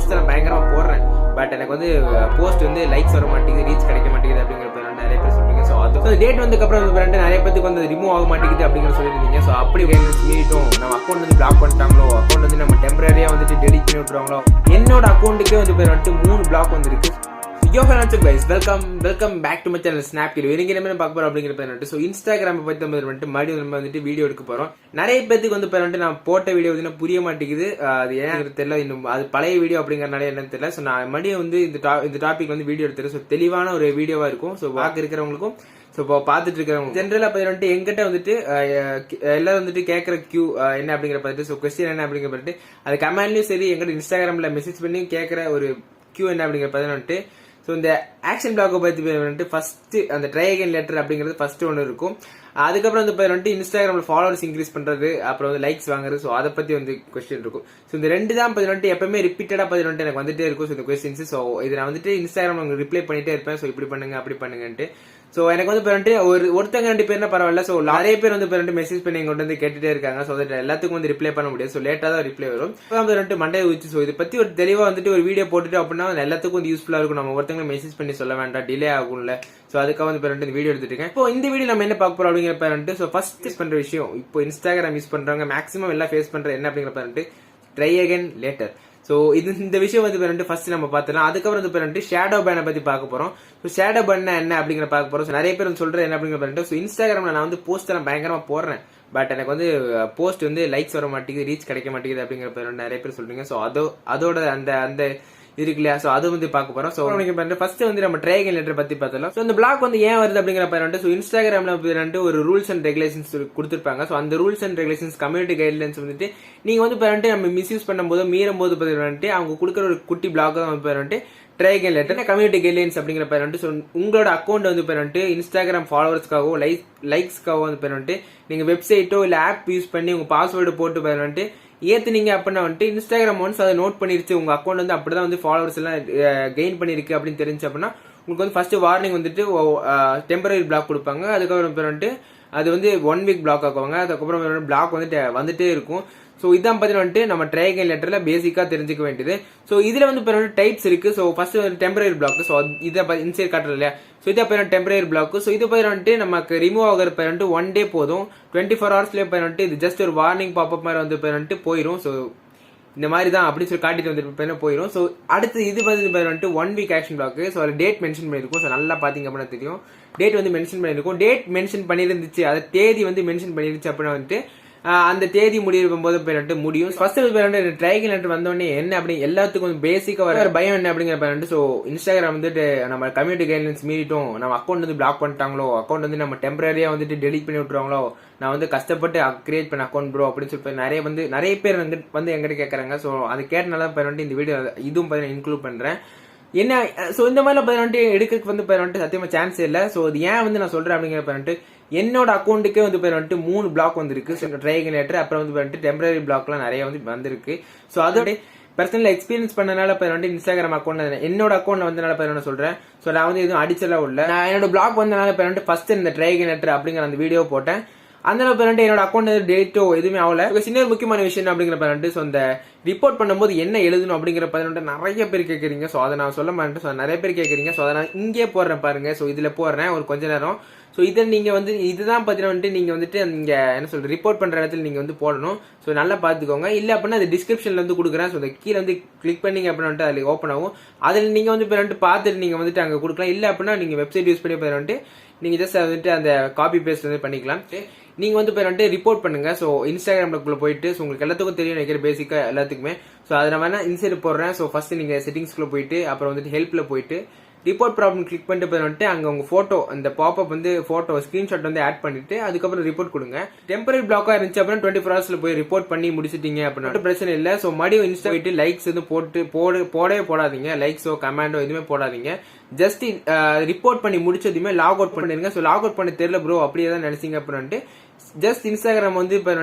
Post நான் பயங்கரமா போடுறேன். பட் எனக்கு வந்து போஸ்ட் வந்து லைக்ஸ் வர மாட்டேங்குது, ரீச் கிடைக்க மாட்டேங்குது அப்படிங்கிறப்ப நிறைய பேர் சொல்றீங்க. ஸோ அது டேட் வந்ததுக்கு அப்புறம் வந்து நிறைய பேருக்கு வந்து ரிமூவ் ஆக மாட்டேங்குது அப்படிங்கிற சொல்லியிருந்தீங்க. ஸோ அப்படி மீட்டும் நம்ம அக்கௌண்ட் வந்து பிளாக் பண்ணிட்டாங்களோ, அக்கௌண்ட் வந்து நம்ம டெம்பரரியா வந்துட்டு டெலிட் பண்ணி விட்டுருவாங்களோ. என்னோட அக்கௌண்ட்டுக்கே வந்து வந்துட்டு 3 பிளாக் வந்துருக்கு. Yo, hello guys, welcome back to my channel snapkido. இன்னைக்கு நம்ம பார்க்க போறோம் அப்படிங்கறது. ஸோ இன்ஸ்டாகிராம் பத்தி நம்ம மறுபடியும் நம்ம வந்துட்டு வீடியோ எடுக்க போறோம். நிறைய பேருக்கு வந்து நான் போட்ட வீடியோ வந்து புரிய மாட்டேங்குது. அது ஏன்னு தெரியல, இன்னும் அது பழைய வீடியோ அப்படிங்கறனால என்னன்னு தெரியல. ஸோ நான் மறுபடியும் வந்து இந்த டாபிக் வந்து வீடியோ எடுத்துறேன். ஸோ தெளிவான ஒரு வீடியோவா இருக்கும். ஸோ வாக்கு இருக்கிறவங்களுக்கும் ஸோ இப்போ பார்த்துட்டு இருக்கிறவங்க ஜென்ரலா வந்துட்டு எங்கிட்ட வந்துட்டு எல்லாரும் வந்துட்டு கேட்கற கியூ என்ன அப்படிங்கிற பார்த்துட்டு, ஸோ கொஸ்டின் என்ன அப்படிங்கிற பார்த்துட்டு அது கமெண்ட்லயும் சரி எங்கிட்ட இன்ஸ்டாகிராம்ல மெசேஜ் பண்ணி கேட்கற ஒரு கியூ என்ன அப்படிங்கிற பார்த்துட்டு. ஸோ இந்த ஆக்ஷன் பிளாக்கை பத்தி வந்துட்டு ஃபர்ஸ்ட் அந்த ட்ரை அகைன் லெட்டர் அப்படிங்கிறது ஃபர்ஸ்ட் ஒன்று இருக்கும். அதுக்கப்புறம் வந்து வந்துட்டு இன்ஸ்டாகிராம்ல ஃபாலோவர்ஸ் இன்க்ரீஸ் பண்றது, அப்புறம் வந்து லைக்ஸ் வாங்குறது. ஸோ அதை பத்தி வந்து கொஸ்டின் இருக்கும். ஸோ இந்த ரெண்டு தான் வந்துட்டு எப்பவுமே ரிப்பீட்டடா வந்துட்டு எனக்கு வந்துட்டே இருக்கும். ஸோ இந்த கொஸ்டின்ஸ். ஸோ இது நான் வந்துட்டு இன்ஸ்டாகிராம் ரிப்ளை பண்ணிட்டே இருப்பேன். ஸோ இப்படி பண்ணுங்க அப்படி பண்ணுங்கன்ட்டு. ஸோ எனக்கு வந்து வந்துட்டு ஒருத்தங்க 2 பேர்னா பரவாயில்ல. ஸோ நிறைய பேர் வந்து வந்துட்டு மெசேஜ் பண்ணி எங்க வந்து கேட்டுட்டே இருக்காங்க. ஸோ எல்லாத்துக்கும் வந்து ரிப்ளை பண்ண முடியாது. ஸோ லேட்டா தான் ரிப்ளை வரும். வந்துட்டு மண்டே வச்சு. ஸோ இதை பத்தி ஒரு தெளிவா வந்துட்டு ஒரு வீடியோ போட்டுட்டு அப்படின்னா எல்லாத்துக்கும் வந்து யூஸ்ஃபுல்லா இருக்கும். நம்ம ஒருத்தங்க மெசேஜ் பண்ணி சொல்ல வேண்டாம், டிலே ஆகும்ல. ஸோ அதுக்காக வந்து இந்த வீடியோ எடுத்துட்டு இருக்கேன். இப்போ இந்த வீடியோ நம்ம என்ன பார்க்க போறோம் அப்படிங்கிற ஸோ ஃபர்ஸ்ட் யூஸ் பண்ற விஷயம், இப்போ இன்ஸ்டாகிராம் யூஸ் பண்றவங்க மேக்ஸிமம் எல்லாம் ஃபேஸ் பண்ற என்ன அப்படிங்கிற ட்ரை அகைன் லேட்டர். ஸோ இந்த விஷயம் வந்து ஃபர்ஸ்ட் நம்ம பார்த்துலாம். அதுக்கப்புறம் வந்து ஷேடோ பேனை பத்தி பார்க்க போறோம். ஸோ ஷேடோ பேன் என்ன அப்படிங்கிற பார்க்க போறோம். நிறைய பேர் வந்து சொல்ற என்ன அப்படிங்கிற ஸோ இன்ஸ்டாகிராம்ல நான் வந்து போஸ்ட் எல்லாம் பயங்கரமா போடுறேன். பட் எனக்கு வந்து போஸ்ட் வந்து லைக்ஸ் வர மாட்டேங்குது, ரீச் கிடைக்க மாட்டேங்குது அப்படிங்கிற நிறைய பேர் சொல்றீங்க. ஸோ அதோட அந்த இருக்கு இல்லையா. ஸோ அது வந்து பார்க்க போறோம். ஸோ ஃபர்ஸ்ட் வந்து நம்ம ட்ரை அகைன் லெட்டர் பத்தி பார்த்தலாம். ஸோ இந்த பிளாக் வந்து ஏன் வருது அப்படிங்கிற ஸோ இன்ஸ்டாகிராம்ல ஒரு ரூல்ஸ் அண்ட் ரெகுலேஷன்ஸ் கொடுத்திருப்பாங்க. ஸோ அந்த rules and regulations community guidelines வந்துட்டு நீங்க வந்து நம்ம மிஸ்யூஸ் பண்ணும்போது மீறும் போது அவங்க கொடுக்குற ஒரு குட்டி பிளாக் தான் வந்து try again letter community guidelines அப்படிங்கிற ஸோ உங்களோட அக்கௌண்ட் வந்து இன்ஸ்டாகிராம் ஃபாலோவர்ஸ்க்காகவோ லைக்ஸ்க்காகவோ வந்து நீங்க வெப்சைட்டோ இல்ல ஆப் யூஸ் பண்ணி உங்க பாஸ்வேர்டு போட்டு ஏத்துனீங்க அப்படின்னா இன்ஸ்டாகிராம் ஒன்ஸ் அதை நோட் பண்ணிருச்சு, உங்க அக்கௌண்ட் வந்து அப்படிதான் வந்து ஃபாலோவர்ஸ் எல்லாம் கெயின் பண்ணிருக்கு அப்படின்னு தெரிஞ்சு அப்படின்னா உங்களுக்கு வந்து ஃபர்ஸ்ட் வார்னிங் வந்துட்டு டெம்பரரி பிளாக் கொடுப்பாங்க. அதுக்கப்புறம் அது வந்து 1 வீக் பிளாக் ஆக்குவாங்க. அதுக்கப்புறம் பிளாக் வந்துட்டே இருக்கும். ஸோ இதான் வந்துட்டு நம்ம ட்ரை அகைன் லெட்டர்ல பேசிக்கா தெரிஞ்சுக்க வேண்டியது. ஸோ இதுல வந்து டைப்ஸ் இருக்கு. ஸோ ஃபர்ஸ்ட் வந்து டெம்பரரி பிளாக். ஸோ இதை இன்சைட் காட்டுறது இல்லையா. ஸோ இதை டெம்பரரி பிளாக். ஸோ இது வந்துட்டு நமக்கு ரிமூவ் ஆகிற 1 டே போதும். 24 ஹவர்ஸ்ல இது ஜஸ்ட் ஒரு வார்னிங் பாப்அப் மாதிரி வந்து போயிடும். ஸோ இந்த மாதிரி தான் அப்படின்னு சொல்லி காட்டிட்டு வந்து போயிடும். ஸோ அடுத்து இது வந்துட்டு 1 வீக் ஆக்ஷன் பிளாக். ஸோ அது டேட் மென்ஷன் பண்ணிருக்கும். ஸோ நல்லா பாத்தீங்க அப்படின்னா தெரியும், டேட் வந்து மென்ஷன் பண்ணிருக்கும். டேட் மென்ஷன் பண்ணிருந்துச்சு, அது தேதி வந்து மென்ஷன் பண்ணிருச்சு அப்படின்னா வந்துட்டு அந்த தேதி முடியும் போது முடியும். ஃபர்ஸ்ட் ட்ரை அகைன் லெட்டர் வந்தோடனே என்ன அப்படி எல்லாத்துக்கும் பேசிக்கா வர பயம் என்ன அப்படிங்கிற ஸோ இன்ஸ்டாகிராம் வந்துட்டு நம்ம கம்யூனிட்டி கைட்லைன்ஸ் மீறிட்டோம், நம்ம அக்கௌண்ட் வந்து பிளாக் பண்ணிட்டாங்களோ, அக்கௌண்ட் வந்து நம்ம டெம்பரரியா வந்துட்டு டெலிட் பண்ணி விட்டுருவாங்களோ, நான் வந்து கஷ்டப்பட்டு கிரியேட் பண்ண அக்கௌண்ட் ப்ரோ அப்படின்னு சொல்லி நிறைய பேர் வந்து எங்கிட்ட கேட்கறாங்க. ஸோ அது கேட்டனால இந்த வீடியோ இதுவும் இன்க்ளூட் பண்றேன். என்ன சோ இந்த மாதிரி எடுக்கிறதுக்கு வந்து சத்தியமா சான்ஸ் இல்ல. சோ இது ஏன் வந்து நான் சொல்றேன் அப்படிங்கிற என்னோட அக்கௌண்ட்டுக்கே வந்து 3 பிளாக் வந்திருக்கு. ட்ரை அகைன் லெட்டர் அப்புறம் வந்து டெம்பரரி பிளாக்லாம் நிறைய வந்து வந்திருக்கு. சோ அதோட பர்சனல் எக்ஸ்பீரியன்ஸ் பண்ணனால இன்ஸ்டாகிராம் அக்கௌண்ட் என்னோட அக்கௌண்ட் வந்தனால சொல்றேன். சோ நான் வந்து எதுவும் அடிச்சலாம் இல்ல. நான் என்னோட பிளாக் வந்தனால ஃபர்ஸ்ட் இந்த ட்ரை அகைன் லெட்டர் அப்படிங்கிற அந்த வீடியோ போட்டேன். அந்த என்னோட அக்கௌண்ட் டேட்டோ எதுவுமே ஆகல. சின்ன முக்கியமான விஷயம் அப்படிங்கிற ஸோ இந்த ரிப்போர்ட் பண்ணும்போது என்ன எழுதணும் அப்படிங்கிற நிறைய பேர் கேட்கறீங்க. ஸோ அதை நான் சொல்ல மாட்டேன். நிறைய பேர் கேட்கறீங்க. ஸோ அதை நான் இங்கே போடுறேன் பாருங்க. ஸோ இதுல போடுறேன் ஒரு கொஞ்ச நேரம். ஸோ இதை நீங்க வந்து இதுதான் பார்த்தீங்கன்னா நீங்க வந்துட்டு நீங்க என்ன சொல்ற ரிப்போர்ட் பண்ற இடத்துல நீங்க வந்து போடணும். ஸோ நல்லா பாத்துக்கோங்க. இல்ல அப்படின்னா அது டிஸ்கிரிப்ஷன்ல வந்து கொடுக்குறேன். ஸோ கீழே வந்து கிளிக் பண்ணீங்க அப்படின்னா அதுல ஓப்பன் ஆகும். அதில் நீங்க வந்து பார்த்துட்டு நீங்க வந்துட்டு அங்க கொடுக்கலாம். இல்ல அப்படின்னா நீங்க வெப்சைட் யூஸ் பண்ணி நீங்க ஜஸ்ட் வந்துட்டு அந்த காப்பி பேஸ்ட் வந்து பண்ணிக்கலாம். நீங்க வந்து ரிப்போர்ட் பண்ணுங்க. சோ இன்ஸ்டாகிராம்ல போயிட்டு உங்களுக்கு எல்லாத்துக்கும் தெரியும் நினைக்கிற பேசிக்கா எல்லாத்துக்குமே. சோ அதை நான் வேணா இன்சைட் போடுறேன். சோ ஃபர்ஸ்ட் நீங்க செட்டிங்ஸ்குள்ள போயிட்டு அப்புறம் வந்துட்டு ஹெல்ப்ல போயிட்டு ரிப்போர்ட் ப்ராப்ளம் கிளிக் பண்ணிட்டு அங்க உங்க போட்டோ அந்த பாப்அப் வந்து போட்டோ ஸ்கிரீன்ஷாட் வந்து ஆட் பண்ணிட்டு அதுக்கப்புறம் ரிப்போர்ட் கொடுங்க. டெம்பரரி பிளாக்கா இருந்துச்சு அப்படின்னா 24 ஹவர்ஸ்ல போய் ரிப்போர்ட் பண்ணி முடிச்சிட்டீங்க அப்படின்னா பிரச்சனை இல்ல. சோ மறுபடியும் இன்ஸ்டா போயிட்டு லைக்ஸ் வந்து போடவே போடாதீங்க. லைக்ஸோ கமெண்டோ எதுவுமே போடாதீங்க. ஜஸ்ட் ரிப்போர்ட் பண்ணி முடிச்சதுமே லாக் அவுட் பண்ணிருங்க. சோ லாக் அவுட் பண்ண தெரியல ப்ரோ அப்படியே தான் நினைச்சீங்க அப்படின்ட்டு ஜஸ்ட் இன்ஸ்டாகிராம் வந்து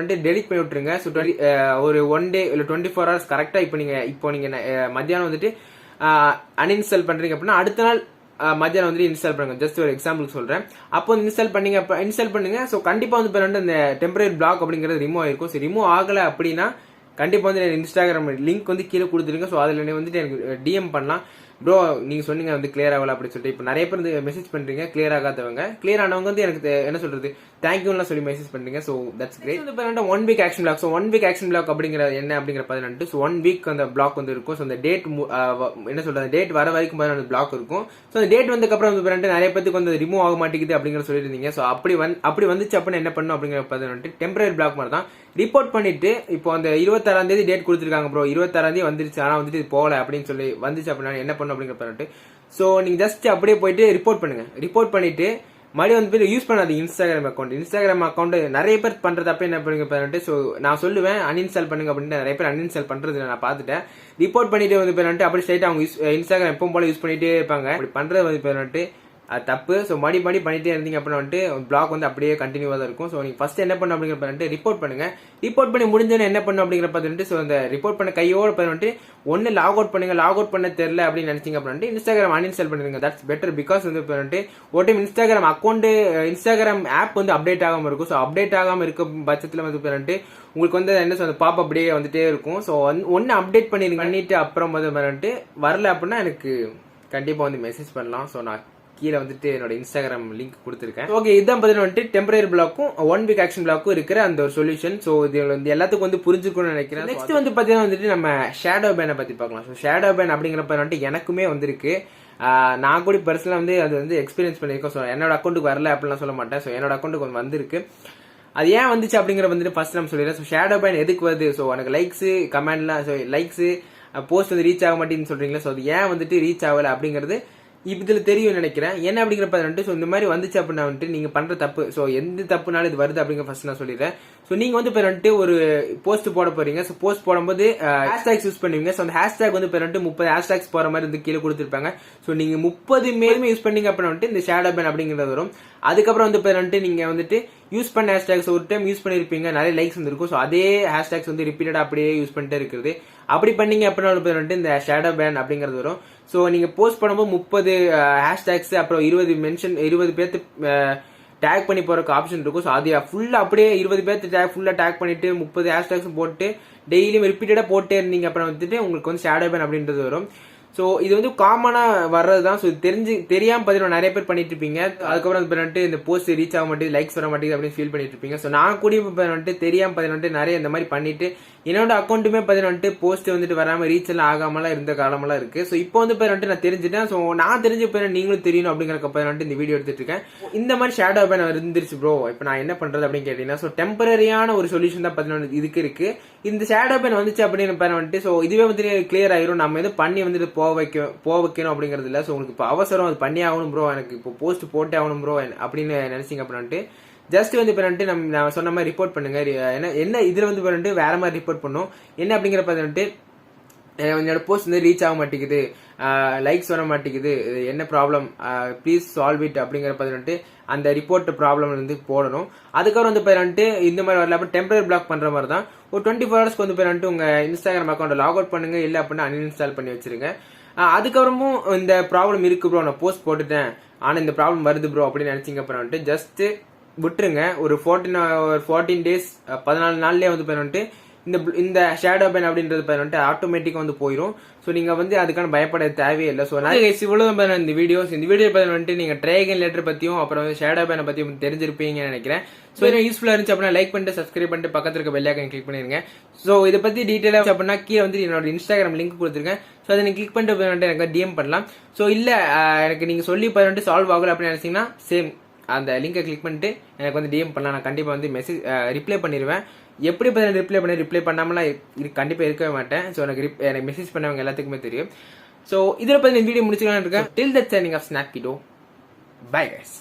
டெலிட் பண்ணி விட்டுருங்க. ஸோ ஒரு 1 டே இல்ல 24 ஹவர்ஸ் கரெக்டா இப்போ நீங்க மத்தியானம் வந்துட்டு அன்இன்ஸ்டால் பண்றீங்க அப்படின்னா அடுத்த நாள் மத்தியானம் வந்து இன்ஸ்டால் பண்ணுங்க. ஜஸ்ட் ஒரு எக்ஸாம்பிள் சொல்றேன். அப்போ இன்ஸ்டால் பண்ணுங்க. ஸோ கண்டிப்பா வந்து அந்த டெம்பரரி பிளாக் அப்படிங்கிறது ரிமூவ் ஆயிருக்கும். ரிமூவ் ஆகல அப்படின்னா கண்டிப்பாக வந்து இன்ஸ்டாகிராம் லிங்க் வந்து கீழே கொடுத்துருங்க. ஸோ அதில் வந்துட்டு எனக்கு டிஎம் பண்ணலாம். ப்ரோ நீங்க சொன்னீங்க வந்து கிளியர் ஆகல அப்படின்னு சொல்லிட்டு இப்போ நிறைய பேர் வந்து மெசேஜ் பண்றீங்க. கிளியர் ஆகாதவங்க, கிளியர் ஆனவங்க வந்து எனக்கு என்ன சொல்றது தேங்க்யூலாம் சொல்லி மெசேஜ் பண்றீங்க. So that's great. வந்து 1 week action block. So 1 week action block அப்படிங்கிற என்ன அப்படிங்கிற 18. ஸோ 1 வீக் அந்த பிளாக் வந்து இருக்கும். ஸோ அந்த டேட் என்ன சொல்றது டேட் வர வரைக்கும் 18 பிளாக் இருக்கும். ஸோ அந்த டேட் வந்ததுக்கப்புறம் வந்து நிறைய பேருக்கு வந்து ரிமூவ் ஆக மாட்டேங்குது அப்படிங்கிற சொல்லியிருந்தீங்க. ஸோ அப்படி வந்துச்சு அப்படின்னு என்ன பண்ணும் அப்படிங்கிற 18 டெம்பரரி பிளாக் மாதிரி தான். ரிப்போர்ட் பண்ணிட்டு இப்போ அந்த 26ஆம் தேதி டேட் கொடுத்துருக்காங்க ப்ரோ, 26ஆம் தேதி வந்துருச்சு ஆனா வந்துட்டு இது போகல அப்படின்னு சொல்லி வந்துச்சு அப்படின்னா என்ன பண்ணும் அப்படிங்கிற பண்ணிட்டு. ஸோ நீங்க ஜஸ்ட் அப்படியே போயிட்டு ரிப்போர்ட் பண்ணுங்க. ரிப்போர்ட் பண்ணிட்டு மறுபடியும் வந்து யூஸ் பண்ணாது இன்ஸ்டாகிராம் அக்கௌண்ட் நிறைய பேர் பண்றது அப்ப என்ன பண்ணுங்க பண்ணிட்டு. ஸோ நான் சொல்லுவேன் அன்இன்ஸ்டால் பண்ணுங்க அப்படின்ட்டு நிறைய பேர் அன்இன்ஸ்டால் பண்றது நான் பார்த்துட்டேன். ரிப்போர்ட் பண்ணிட்டு வந்து பண்ணிட்டு அப்படி ஸ்ட்ரைட் அவங்க இன்ஸ்டாகிராம் எப்பவும் போல யூஸ் பண்ணிட்டே இருப்பாங்க. அப்படி பண்றது வந்து பண்ணிட்டு அது தப்பு. ஸோ மடி பண்ணிட்டே இருந்தீங்க அப்படின்னா வந்துட்டு பிளாக் வந்து அப்படியே கண்டினியூவா தான் இருக்கும். ஸோ நீங்க ஃபர்ஸ்ட் என்ன பண்ணும் அப்படிங்கிற பண்ணிட்டு ரிப்போர்ட் பண்ணுங்க. ரிப்போர்ட் பண்ணி முடிஞ்சோன்னு என்ன பண்ணும் அப்படிங்கிற பார்த்துட்டு ஸோ அந்த ரிப்போர்ட் பண்ண கையோட பண்ணிட்டு ஒன்னு லாக் அவுட் பண்ணுங்க. லாக் அவுட் பண்ண தெரியல அப்படின்னு நினைச்சீங்க அப்படின்ட்டு இன்ஸ்டாகிராம் அன்இன்ஸ்டால் பண்ணிருங்க. That's better. பிகாஸ் வந்து பண்ணிட்டு ஒரு டைம் இன்ஸ்டாகிராம் ஆப் வந்து அப்டேட் ஆகாம இருக்கும். ஸோ அப்டேட் ஆகாம இருக்க பட்சத்தில் வந்து பண்ணிட்டு உங்களுக்கு வந்து என்ன சொல்றது பாப் அப்படியே வந்துட்டே இருக்கும். ஸோ ஒன்னு அப்டேட் பண்ணிட்டு அப்புறம் வந்து பண்ணிட்டு வரல அப்படின்னா எனக்கு கண்டிப்பா வந்து மெசேஜ் பண்ணலாம். ஸோ நான் கீழே வந்துட்டு என்னோட இன்ஸ்டாகிராம் லிங்க் கொடுத்துருக்கேன். ஓகே இதான் வந்துட்டு டெம்பரரி பிளாக்கும் 1 வீக் ஆக்ஷன் பிளாக்கும் இருக்கிற அந்த ஒரு சொல்யூஷன். ஸோ இது வந்து எல்லாத்துக்கும் வந்து புரிஞ்சுக்கணும்னு நினைக்கிறேன். நெக்ஸ்ட் வந்து பாத்தீங்கன்னா வந்துட்டு நம்ம ஷேடோ பேனை பத்தி பார்க்கலாம். ஸோ ஷேடோ பேன் அப்படிங்கிறப்ப வந்துட்டு எனக்குமே வந்திருக்கு. நான் கூட பர்சனலா வந்து அது வந்து எக்ஸ்பீரியன்ஸ் பண்ணியிருக்கேன். ஸோ என்னோட அக்கௌண்ட்டுக்கு வரல அப்படிலாம் சொல்ல மாட்டேன். ஸோ என்னோட அக்கௌண்ட்டுக்கு வந்து வந்திருக்கு. அது ஏன் வந்துச்சு அப்படிங்கிற வந்துட்டு ஃபர்ஸ்ட் நம்ம சொல்லிடுறேன். ஸோ ஷேடோ பேன் எதுக்கு வருது? ஸோ எனக்கு லைக்ஸ் கமெண்ட்லாம் லைக்ஸ் போஸ்ட் வந்து ரீச் ஆக மாட்டேங்குன்னு சொல்றீங்களா? ஸோ அது ஏன் வந்துட்டு ரீச் ஆகல அப்படிங்கிறது இதுல தெரியும் நினைக்கிறேன். என்ன அப்படிங்கிறப்ப வந்துட்டு இந்த மாதிரி வந்துச்சு அப்படின்னா வந்துட்டு நீங்க பண்ற தப்பு. ஸோ எந்த தப்புனாலும் இது வருது அப்படிங்கிற ஃபர்ஸ்ட் நான் சொல்லிடுறேன். ஸோ நீங்க வந்து வந்துட்டு ஒரு போஸ்ட் போட போறீங்க. ஸோ போஸ்ட் போடும்போது ஹேஷ்டாக்ஸ் யூஸ் பண்ணுவீங்க. ஸோ அந்த ஹேஷ்டாக் வந்து வந்துட்டு 30 ஹேஷ்டாக்ஸ் போற மாதிரி வந்து கீழே கொடுத்துருப்பாங்க. ஸோ நீங்க 30 மேலுமே யூஸ் பண்ணீங்க அப்படின்னா வந்துட்டு இந்த ஷேடோ பேன் அப்படிங்கிறது வரும். அதுக்கப்புறம் வந்து வந்துட்டு நீங்க வந்துட்டு யூஸ் பண்ண ஹேஷ்டாக்ஸ் ஒரு டைம் யூஸ் பண்ணிருப்பீங்க, நிறைய லைக்ஸ் வந்துருக்கும். ஸோ அதே ஹேஷ்டாக்ஸ் வந்து ரிப்பீட்டடா அப்படியே யூஸ் பண்ணிட்டே இருக்குது. அப்படி பண்ணீங்க அப்படின்னா வந்துட்டு இந்த ஷேடோ பேன் அப்படிங்கிறது வரும். ஸோ நீங்க போஸ்ட் பண்ணும்போது 30 ஹேஷ்டாக்ஸ் அப்புறம் 20 பேர்த்து டேக் பண்ணி போறதுக்கு ஆப்ஷன் இருக்கும். ஸோ அது ஃபுல்லா அப்படியே 20 பேர்த்து ஃபுல்லா டேக் பண்ணிட்டு 30 ஹேஷ்டாக்ஸ் போட்டு டெய்லியும் ரிப்பீட்டடா போட்டே இருந்தீங்க அப்புறம் வந்துட்டு உங்களுக்கு வந்து ஷேடோ பேன் அப்படின்றது வரும். ஸோ இது வந்து காமனா வர்றதுதான். ஸோ தெரியாம பார்த்தீங்கன்னா நிறைய பேர் பண்ணிட்டு இருப்பீங்க. அதுக்கப்புறம் வந்துட்டு இந்த போஸ்ட் ரீச் ஆக மாட்டேங்குது, லைக்ஸ் வர மாட்டேங்குது அப்படின்னு ஃபீல் பண்ணிட்டு இருப்பீங்க. ஸோ நான் கூட வந்துட்டு தெரியாம பார்த்தீங்கன்னா நிறைய இந்த மாதிரி பண்ணிட்டு என்னோட அக்கௌண்ட்டுமே பார்த்தீங்கன்னா போஸ்ட் வந்துட்டு வராம ரீச் எல்லாம் ஆகாமலாம் இருந்த காலமெல்லாம் இருக்கு. ஸோ இப்போ வந்து வந்துட்டு நான் தெரிஞ்சுட்டேன். ஸோ நான் தெரிஞ்ச பேர் நீங்களும் தெரியணும் அப்படிங்கிறப்ப வந்துட்டு இந்த வீடியோ எடுத்துட்டு இருக்கேன். இந்த மாதிரி ஷேடோ பேன் இருந்துருச்சு ப்ரோ, இப்போ நான் என்ன பண்றது அப்படின்னு கேட்டீங்கன்னா ஸோ டெம்பரரியான ஒரு சொல்யூஷன் தான் பார்த்தீங்கன்னா இதுக்கு இருக்கு. இந்த ஷேடோ பேன் வந்துச்சு அப்படின்னு வந்துட்டு ஸோ இதுவே வந்து கிளியர் ஆயிரும். நம்ம எதுவும் பண்ணி வந்துட்டு போக வைக்கணும் அப்படிங்கிறது இல்லை. ஸோ உங்களுக்கு இப்போ அவசரம் அது பண்ணி ஆகணும் ப்ரோ, எனக்கு இப்போ போஸ்ட் போட்டே ஆகணும் ப்ரோ அப்படின்னு நினைச்சீங்க அப்படின்ட்டு ஜஸ்ட் வந்து பண்ணிட்டு நான் சொன்ன மாதிரி ரிப்போர்ட் பண்ணுங்க. என்ன இதுல வந்து பண்ணிட்டு வேற மாதிரி ரிப்போர்ட் பண்ணும். என்ன அப்படிங்கிறப்ப வந்துட்டு என்னோட போஸ்ட் வந்து ரீச் ஆக மாட்டேங்குது, லைக்ஸ் வர மாட்டேங்குது, என்ன ப்ராப்ளம் ப்ளீஸ் சால்வ் இட் அப்படிங்கிறப்ப வந்துட்டு அந்த ரிப்போர்ட் ப்ராப்ளம் வந்து போடணும். அதுக்கப்புறம் வந்து வந்துட்டு இந்த மாதிரி வரல அப்போ டெம்பரரி பிளாக் பண்ற மாதிரி தான். ஒரு 24 ஹவர்ஸ்க்கு வந்து வந்துட்டு உங்க இன்ஸ்டாகிராம் அக்கௌண்ட் லாக் அவுட் பண்ணுங்க, இல்லை அப்படின்னா அன்இன்ஸ்டால் பண்ணி வச்சிருங்க. அதுக்கப்புறமும் இந்த ப்ராப்ளம் இருக்கு ப்ரோ, நான் போஸ்ட் போட்டுட்டேன் ஆனா இந்த ப்ராப்ளம் வருது ப்ரோ அப்படின்னு நினைச்சீங்க அப்புறம் வந்துட்டு ஜஸ்ட் விட்டுருங்க. ஒரு 14 டேஸ் 14 நாள்லயே வந்து வந்துட்டு இந்த ஷேடோ பேன் அப்படின்றது வந்துட்டு ஆட்டோமேட்டிக்கா வந்து போயிடும். ஸோ நீங்க வந்து அதுக்கான பயப்பட தேவையே இல்லை. ஸோ இவ்வளவு இந்த வீடியோ வந்துட்டு நீங்க ட்ரைகன் லெட்டர் பத்தியும் அப்புறம் வந்து ஷேடோ பேனை பத்தியும் தெரிஞ்சிருப்பீங்கன்னு நினைக்கிறேன். ஸோ இது யூஸ்ஃபுல்லா இருந்துச்சு அப்படின்னா லைக் பண்ணிட்டு சப்ஸ்கிரைப் பண்ணிட்டு பக்கத்துல இருக்க பெல் ஐகான் கிளிக் பண்ணிருங்க. ஸோ இதை பத்தி டீடைலா அப்படின்னா கீழே வந்து என்னோட இன்ஸ்டாகிராம் லிங்க் கொடுத்துருக்கேன். ஸோ அதை நீங்க கிளிக் பண்ணிட்டு எனக்கு டிஎம் பண்ணலாம். ஸோ இல்ல எனக்கு நீங்க சொல்லி வந்துட்டு சால்வ் ஆகல அப்படின்னு நினைச்சீங்கன்னா சேம் அந்த லிங்கை கிளிக் பண்ணிட்டு எனக்கு வந்து டிஎம் பண்ணலாம். நான் கண்டிப்பா வந்து மெசேஜ் ரிப்ளை பண்ணிடுவேன். எப்படி ரிப்ளை பண்ணாமலாம் கண்டிப்பா இருக்கவே மாட்டேன். ஸோ எனக்கு மெசேஜ் பண்ணவங்க எல்லாத்துக்குமே தெரியும். ஸோ இதில் பத்தி இந்த வீடியோ முடிச்சுக்கலாம் இருக்கேன். டில் தட் சைனிங் ஆஃப் ஸ்னாப்கிடோ. Bye guys.